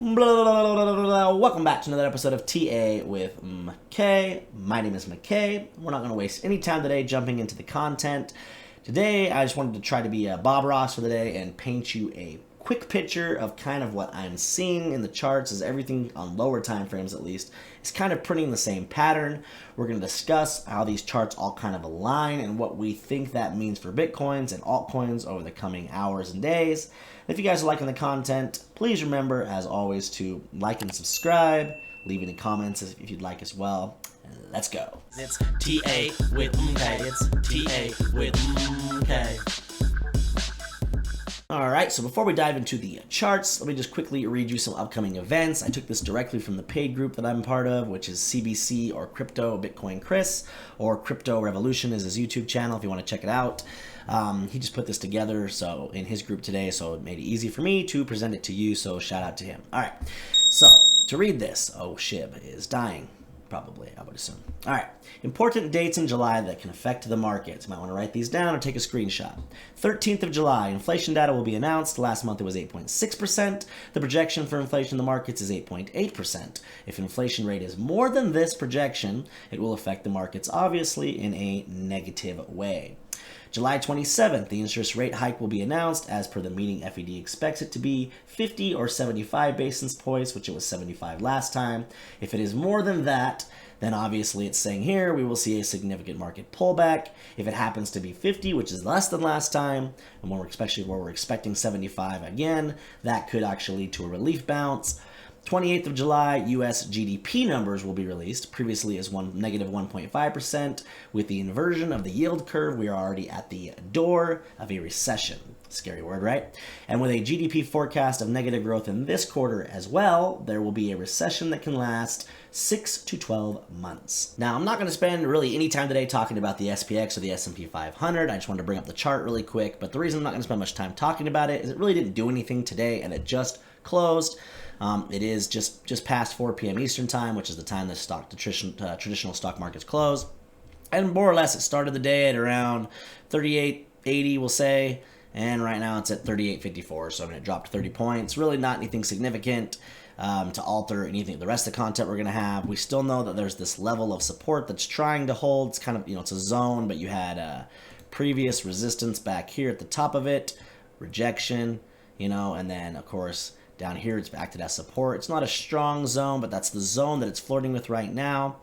Blah, blah, blah, blah, blah, blah. Welcome back to another episode of TA with MK. My name is MK. We're not going to waste any time today jumping into the content. Today, I just wanted to try to be Bob Ross for the day and paint you a quick picture of kind of what I'm seeing in the charts, as everything on lower time frames at least is kind of printing the same pattern. We're going to discuss how these charts all kind of align and what we think that means for Bitcoins and altcoins over the coming hours and days. If you guys are liking the content, please remember, as always, to like and subscribe, leave any comments if you'd like as well. Let's go. It's TA with MK. It's TA with MK. Alright, so before we dive into the charts, let me just quickly read you some upcoming events. I took this directly from the paid group that I'm part of, which is CBC or Crypto Bitcoin Chris, or Crypto Revolution is his YouTube channel if you want to check it out. He just put this together so in his group today, so it made it easy for me to present it to you, so shout out to him. Alright, so to read this, Shib is dying. Probably, I would assume. All right, important dates in July that can affect the markets. You might want to write these down or take a screenshot. 13th of July, inflation data will be announced. Last month it was 8.6%. The projection for inflation in the markets is 8.8%. If inflation rate is more than this projection, it will affect the markets, obviously, in a negative way. July 27th, the interest rate hike will be announced. As per the meeting, FED expects it to be 50 or 75 basis points, which it was 75 last time. If it is more than that, then obviously it's saying here we will see a significant market pullback. If it happens to be 50, which is less than last time, and especially where we're expecting 75 again, that could actually lead to a relief bounce. 28th of July, U.S. GDP numbers will be released. Previously as negative 1.5%. With the inversion of the yield curve, we are already at the door of a recession. Scary word, right? And with a GDP forecast of negative growth in this quarter as well, there will be a recession that can last 6 to 12 months. Now, I'm not going to spend really any time today talking about the SPX or the S&P 500. I just wanted to bring up the chart really quick. But the reason I'm not going to spend much time talking about it is it really didn't do anything today, and it just closed. It is just past 4 p.m. Eastern time, which is the time the traditional stock markets close. And more or less, it started the day at around 38.80, we'll say, and right now it's at 38.54. So I mean, it dropped 30 points. Really not anything significant to alter anything. The rest of the content we're going to have, we still know that there's this level of support that's trying to hold. It's kind of, it's a zone, but you had previous resistance back here at the top of it, rejection, and then, of course, down here, it's acted as support. It's not a strong zone, but that's the zone that it's flirting with right now.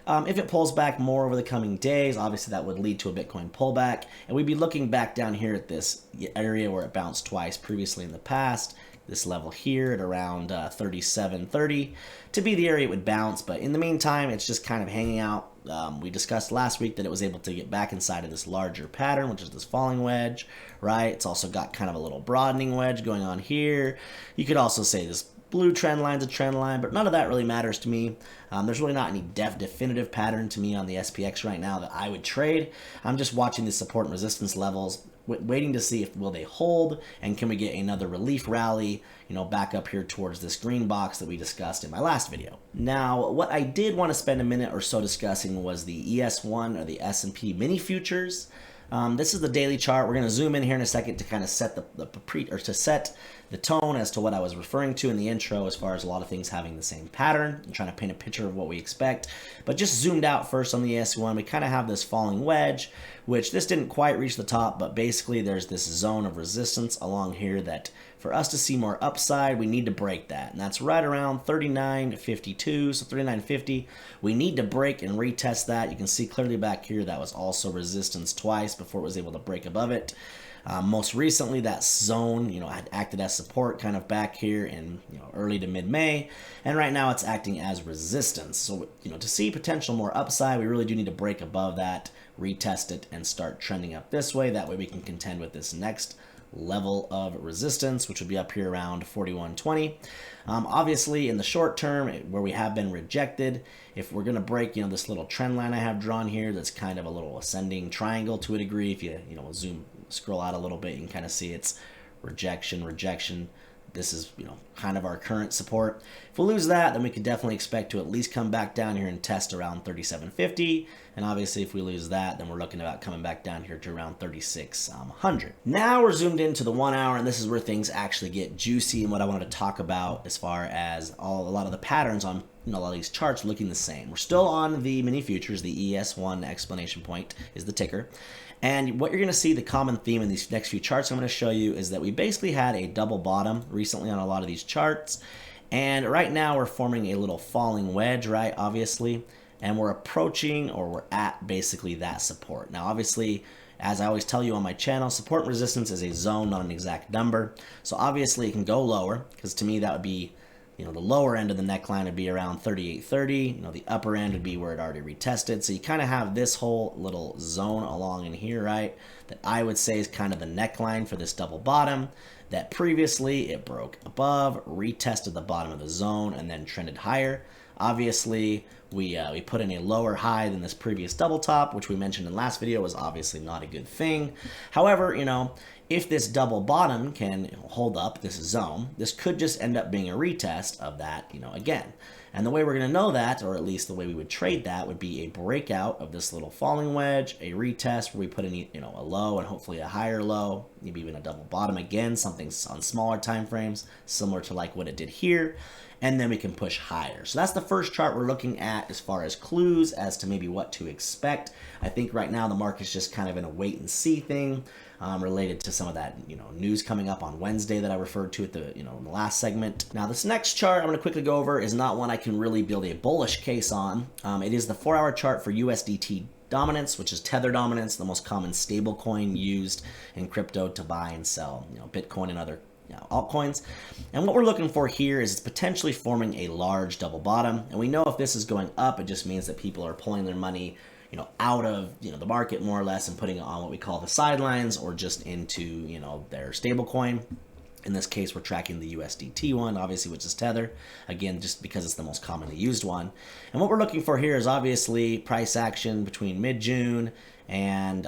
If it pulls back more over the coming days, obviously that would lead to a Bitcoin pullback. And we'd be looking back down here at this area where it bounced twice previously in the past. This level here at around 37.30 to be the area it would bounce. But in the meantime, it's just kind of hanging out. We discussed last week that it was able to get back inside of this larger pattern, which is this falling wedge, right? It's also got kind of a little broadening wedge going on here. You could also say this blue trend line's a trend line, but none of that really matters to me. There's really not any definitive pattern to me on the SPX right now that I would trade. I'm just watching the support and resistance levels, waiting to see if will they hold, and can we get another relief rally, back up here towards this green box that we discussed in my last video. Now, what I did want to spend a minute or so discussing was the ES1 or the S&P Mini Futures. This is the daily chart. We're going to zoom in here in a second to kind of set set the tone as to what I was referring to in the intro, as far as a lot of things having the same pattern and trying to paint a picture of what we expect. But just zoomed out first on the ES1, we kind of have this falling wedge, which this didn't quite reach the top, but basically there's this zone of resistance along here that for us to see more upside, we need to break that. And that's right around 39.52, so 39.50. We need to break and retest that. You can see clearly back here that was also resistance twice before it was able to break above it. Most recently, that zone, had acted as support kind of back here in early to mid-May, and right now it's acting as resistance. So, to see potential more upside, we really do need to break above that, retest it, and start trending up this way. That way we can contend with this next level of resistance, which would be up here around 41.20. Obviously, in the short term, where we have been rejected, if we're going to break, this little trend line I have drawn here, that's kind of a little ascending triangle to a degree. If you, scroll out a little bit, you can kind of see it's rejection, rejection, this is, kind of our current support. If we lose that, then we could definitely expect to at least come back down here and test around 3750. And obviously, if we lose that, then we're looking about coming back down here to around 3600. Now we're zoomed into the 1 hour, and this is where things actually get juicy and what I wanted to talk about as far as a lot of the patterns on a lot of these charts looking the same. We're still on the mini futures. The ES1 explanation point is the ticker. And what you're going to see, the common theme in these next few charts I'm going to show you, is that we basically had a double bottom recently on a lot of these charts. And right now we're forming a little falling wedge, right, obviously. And we're approaching, or we're at basically that support. Now, obviously, as I always tell you on my channel, support and resistance is a zone, not an exact number. So obviously it can go lower, because to me that would be, the lower end of the neckline would be around 3830. The upper end would be where it already retested. So you kind of have this whole little zone along in here, right? That I would say is kind of the neckline for this double bottom. That previously it broke above, retested the bottom of the zone, and then trended higher. Obviously, we put in a lower high than this previous double top, which we mentioned in last video was obviously not a good thing. However, if this double bottom can hold up this zone, this could just end up being a retest of that, again. And the way we're going to know that, or at least the way we would trade that, would be a breakout of this little falling wedge, a retest where we put in, a low and hopefully a higher low, maybe even a double bottom again, something on smaller time frames, similar to like what it did here. And then we can push higher. So that's the first chart we're looking at as far as clues as to maybe what to expect. I think right now the market's just kind of in a wait and see thing related to some of that, news coming up on Wednesday that I referred to at the, in the last segment. Now this next chart I'm going to quickly go over is not one I can really build a bullish case on. It is the 4-hour chart for USDT dominance, which is Tether dominance, the most common stable coin used in crypto to buy and sell, Bitcoin and other altcoins. And what we're looking for here is it's potentially forming a large double bottom. And we know if this is going up, it just means that people are pulling their money, out of, the market more or less and putting it on what we call the sidelines or just into, their stable coin. In this case, we're tracking the USDT one, obviously, which is Tether. Again, just because it's the most commonly used one. And what we're looking for here is obviously price action between mid-June and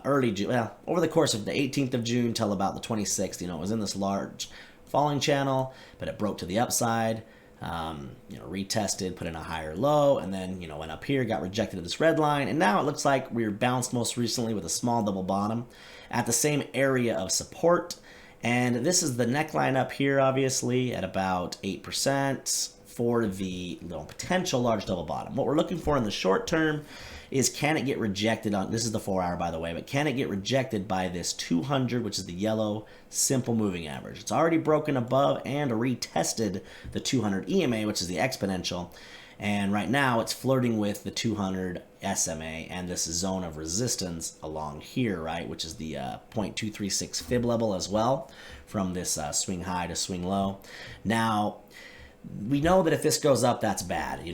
early June. Well, over the course of the 18th of June till about the 26th, it was in this large falling channel, but it broke to the upside, retested, put in a higher low, and then, went up here, got rejected at this red line, and now it looks like we were bounced most recently with a small double bottom at the same area of support. And this is the neckline up here, obviously, at about 8% for the potential large double bottom. What we're looking for in the short term is, can it get rejected on, this is the 4-hour by the way, but can it get rejected by this 200, which is the yellow simple moving average? It's already broken above and retested the 200 EMA, which is the exponential. And right now it's flirting with the 200 SMA and this zone of resistance along here, right, which is the 0.236 fib level as well from this swing high to swing low. Now, we know that if this goes up, that's bad,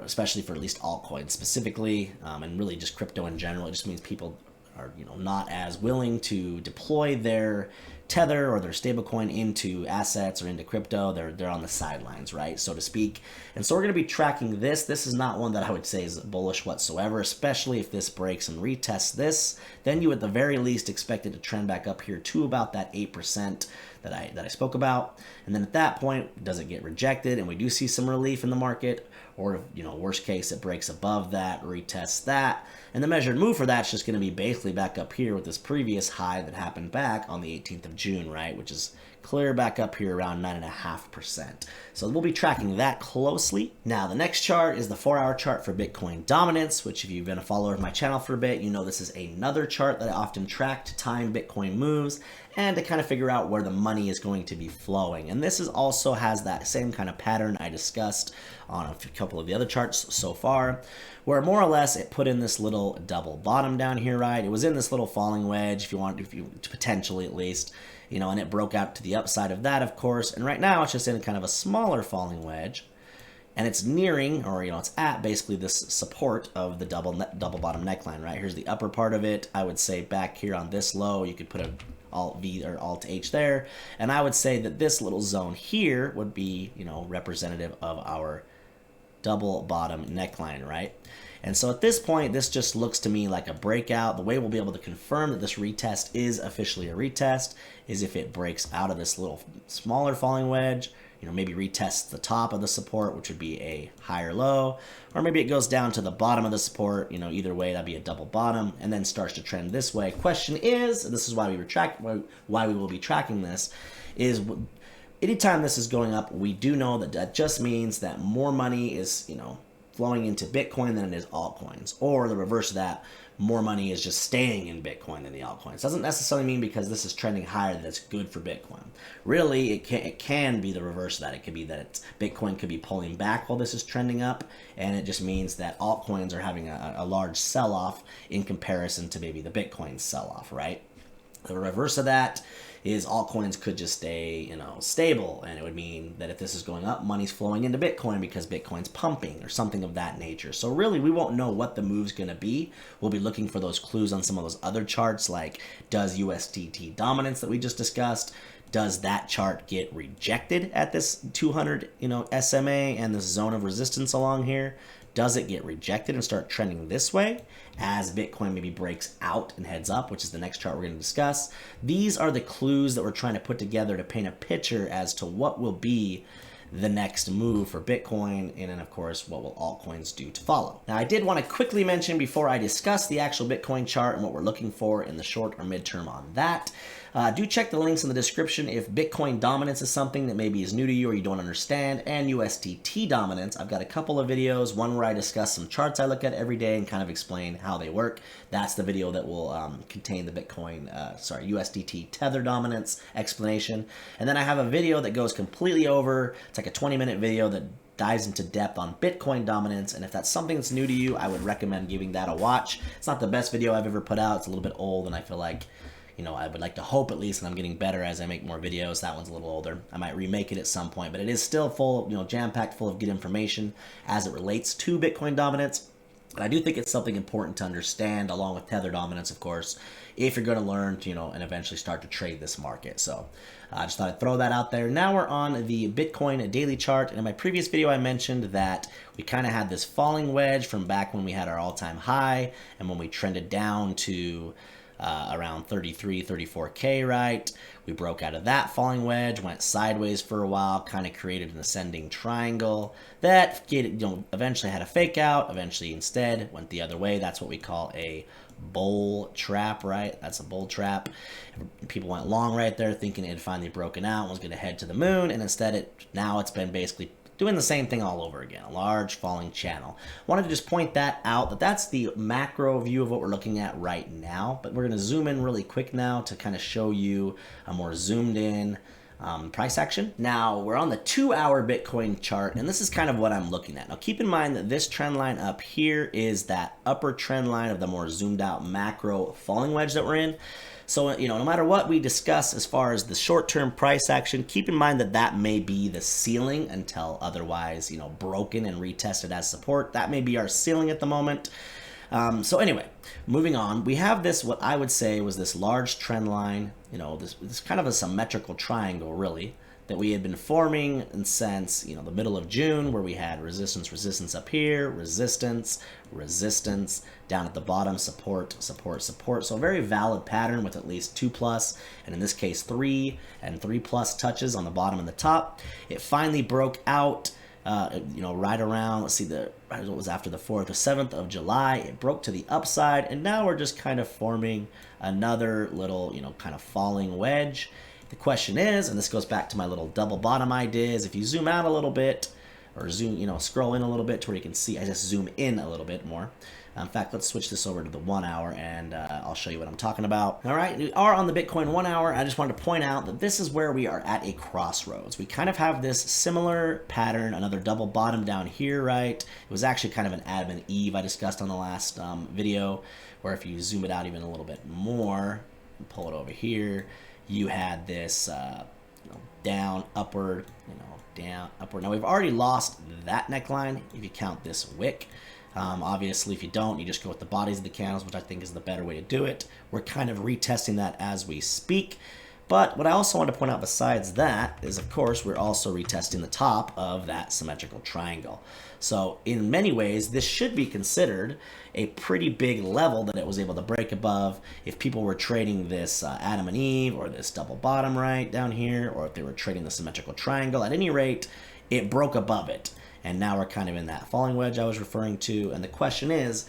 especially for at least altcoins specifically, and really just crypto in general. It just means people are, not as willing to deploy their Tether or their stablecoin into assets or into crypto. They're on the sidelines, right, so to speak. And so we're going to be tracking this. This is not one that I would say is bullish whatsoever, especially if this breaks and retests this. Then you at the very least expect it to trend back up here to about that 8% that I spoke about. And then at that point, does it get rejected and we do see some relief in the market? Or, worst case, it breaks above that, retests that. And the measured move for that's just going to be basically back up here with this previous high that happened back on the 18th of June, right? Which is clear back up here around 9.5%. So we'll be tracking that closely. Now, the next chart is the 4-hour chart for Bitcoin dominance, which if you've been a follower of my channel for a bit, this is another chart that I often track to time Bitcoin moves and to kind of figure out where the money is going to be flowing. And this also has that same kind of pattern I discussed on a couple of the other charts so far, where more or less it put in this little double bottom down here, right? It was in this little falling wedge, if you potentially at least, and it broke out to the upside of that, of course. And right now it's just in kind of a smaller falling wedge, and it's nearing, or it's at basically this support of the double bottom neckline, right? Here's the upper part of it. I would say back here on this low, you could put a Alt V or Alt H there, and I would say that this little zone here would be, representative of our double bottom neckline, right? And so at this point, this just looks to me like a breakout. The way we'll be able to confirm that this retest is officially a retest is if it breaks out of this little smaller falling wedge, maybe retests the top of the support, which would be a higher low, or maybe it goes down to the bottom of the support, either way, that'd be a double bottom, and then starts to trend this way. Question is, and this is why we will be tracking this, is anytime this is going up, we do know that that just means that more money is, flowing into Bitcoin than it is altcoins, or the reverse of that, more money is just staying in Bitcoin than the altcoins. Doesn't necessarily mean because this is trending higher that it's good for Bitcoin. Really, it can be the reverse of that. It could be that Bitcoin could be pulling back while this is trending up, and it just means that altcoins are having a large sell-off in comparison to maybe the Bitcoin sell-off, right? The reverse of that is altcoins could just stay, stable, and it would mean that if this is going up, money's flowing into Bitcoin because Bitcoin's pumping or something of that nature. So really, we won't know what the move's going to be. We'll be looking for those clues on some of those other charts, like does USDT dominance that we just discussed, does that chart get rejected at this 200, SMA and this zone of resistance along here? Does it get rejected and start trending this way as Bitcoin maybe breaks out and heads up, which is the next chart we're going to discuss? These are the clues that we're trying to put together to paint a picture as to what will be the next move for Bitcoin, and then of course what will altcoins do to follow. Now I did want to quickly mention before I discuss the actual Bitcoin chart and what we're looking for in the short or midterm on that, do check the links in the description if Bitcoin dominance is something that maybe is new to you or you don't understand, and USDT dominance. I've got a couple of videos, one where I discuss some charts I look at every day and kind of explain how they work. That's the video that will contain the USDT Tether dominance explanation. And then I have a video that goes completely over, it's like a 20-minute video that dives into depth on Bitcoin dominance, and if that's something that's new to you, I would recommend giving that a watch. It's not the best video I've ever put out. It's a little bit old, and I feel like I would like to hope at least, and I'm getting better as I make more videos. That one's a little older. I might remake it at some point, but it is still full, jam-packed full of good information as it relates to Bitcoin dominance. But I do think it's something important to understand, along with Tether dominance, of course, if you're going to learn to, and eventually start to trade this market. So I just thought I'd throw that out there. Now we're on the Bitcoin daily chart. And in my previous video, I mentioned that we kind of had this falling wedge from back when we had our all-time high and when we trended down to around 33, 34K, right? We broke out of that falling wedge, went sideways for a while, kind of created an ascending triangle that eventually had a fake out, eventually instead went the other way. That's what we call a bull trap, right? That's a bull trap. People went long right there thinking it had finally broken out and was going to head to the moon, and instead now it's been basically doing the same thing all over again, a large falling channel. Wanted to just point that out, that's the macro view of what we're looking at right now, but we're going to zoom in really quick now to kind of show you a more zoomed in price action. Now we're on the 2-hour Bitcoin chart, and this is kind of what I'm looking at. Now keep in mind that this trend line up here is that upper trend line of the more zoomed out macro falling wedge that we're in. So, no matter what we discuss as far as the short-term price action, keep in mind that that may be the ceiling until otherwise, broken and retested as support. That may be our ceiling at the moment. So anyway, moving on, we have this, what I would say was this large trend line, this kind of a symmetrical triangle, really, that we had been forming since, the middle of June, where we had resistance up here, resistance, down at the bottom, support. So a very valid pattern with at least 2+, and in this case 3 and 3+ touches on the bottom and the top. It finally broke out, right around, let's see, what was after the 4th or 7th of July. It broke to the upside, and now we're just kind of forming another little, kind of falling wedge. The question is, and this goes back to my little double bottom ideas, if you zoom out a little bit, or zoom, scroll in a little bit to where you can see, I just zoom in a little bit more. In fact, let's switch this over to the 1 hour, and I'll show you what I'm talking about. All right, we are on the Bitcoin 1 hour. I just wanted to point out that this is where we are at a crossroads. We kind of have this similar pattern, another double bottom down here, right? It was actually kind of an Adam and Eve I discussed on the last video, where if you zoom it out even a little bit more, and pull it over here, you had this down, upward, down, upward. Now we've already lost that neckline if you count this wick. Obviously, if you don't, you just go with the bodies of the candles, which I think is the better way to do it. We're kind of retesting that as we speak. But what I also want to point out besides that is, of course, we're also retesting the top of that symmetrical triangle. So in many ways, this should be considered a pretty big level that it was able to break above if people were trading this Adam and Eve or this double bottom right down here, or if they were trading the symmetrical triangle. At any rate, it broke above it. And now we're kind of in that falling wedge I was referring to. And the question is,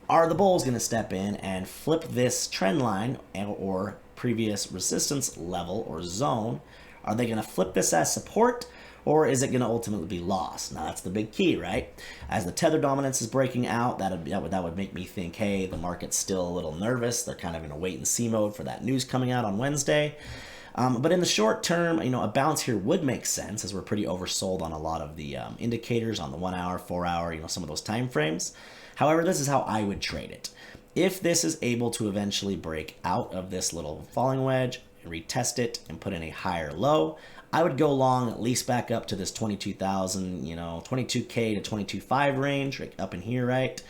are the bulls going to step in and flip this trend line or previous resistance level or zone? Are they going to flip this as support, or is it going to ultimately be lost? Now that's the big key, right? As the tether dominance is breaking out, that would make me think, hey, the market's still a little nervous. They're kind of in a wait and see mode for that news coming out on Wednesday. But in the short term, a bounce here would make sense, as we're pretty oversold on a lot of the indicators on the 1 hour, 4 hour, some of those time frames. However, this is how I would trade it. If this is able to eventually break out of this little falling wedge, retest it, and put in a higher low, I would go long at least back up to this 22,000, 22K to 22.5 range, right up in here, right?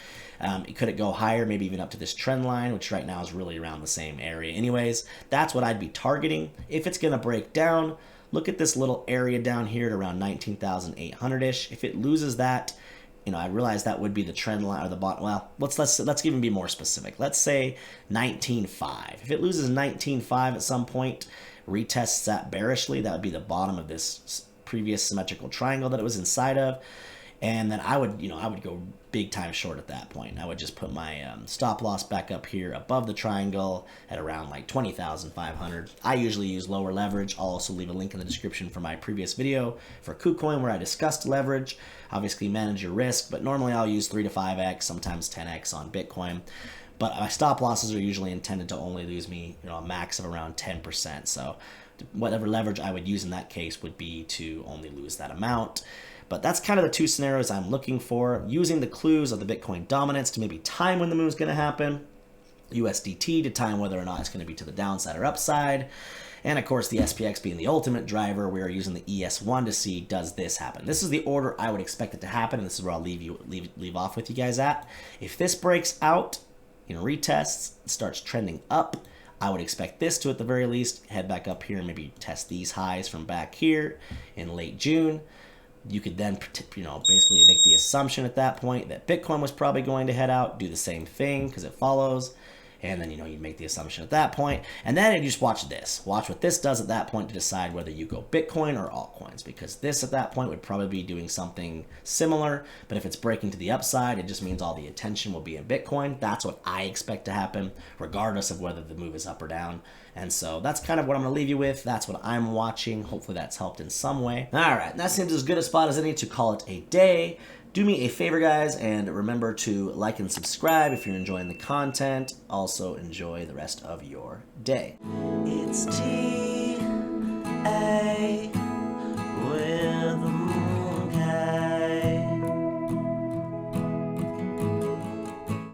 Could it go higher, maybe even up to this trend line, which right now is really around the same area anyways? That's what I'd be targeting. If it's going to break down, look at this little area down here at around 19,800-ish. If it loses that, I realize that would be the trend line or the bottom. Well, let's even be more specific. Let's say 19.5. If it loses 19.5 at some point, retests that bearishly, that would be the bottom of this previous symmetrical triangle that it was inside of. And then I would go big time short at that point. I would just put my stop loss back up here above the triangle at around like 20,500. I usually use lower leverage. I'll also leave a link in the description for my previous video for KUCOIN where I discussed leverage. Obviously manage your risk, but normally I'll use 3 to 5x, sometimes 10x on Bitcoin. But my stop losses are usually intended to only lose me a max of around 10%. So whatever leverage I would use in that case would be to only lose that amount. But that's kind of the two scenarios I'm looking for, using the clues of the Bitcoin dominance to maybe time when the move is going to happen, USDT to time whether or not it's going to be to the downside or upside, and of course the SPX being the ultimate driver. We are using the ES1 to see, does this happen? This is the order I would expect it to happen, and this is where I'll leave off with you guys at. If this breaks out, retests, starts trending up, I would expect this to, at the very least, head back up here and maybe test these highs from back here in late June. You could then, basically make the assumption at that point that Bitcoin was probably going to head out, do the same thing because it follows. And then, you make the assumption at that point. And then you just watch this. Watch what this does at that point to decide whether you go Bitcoin or altcoins. Because this at that point would probably be doing something similar. But if it's breaking to the upside, it just means all the attention will be in Bitcoin. That's what I expect to happen, regardless of whether the move is up or down. And so that's kind of what I'm going to leave you with. That's what I'm watching. Hopefully that's helped in some way. All right, that seems as good a spot as any to call it a day. Do me a favor, guys, and remember to like and subscribe if you're enjoying the content. Also, enjoy the rest of your day. It's T-A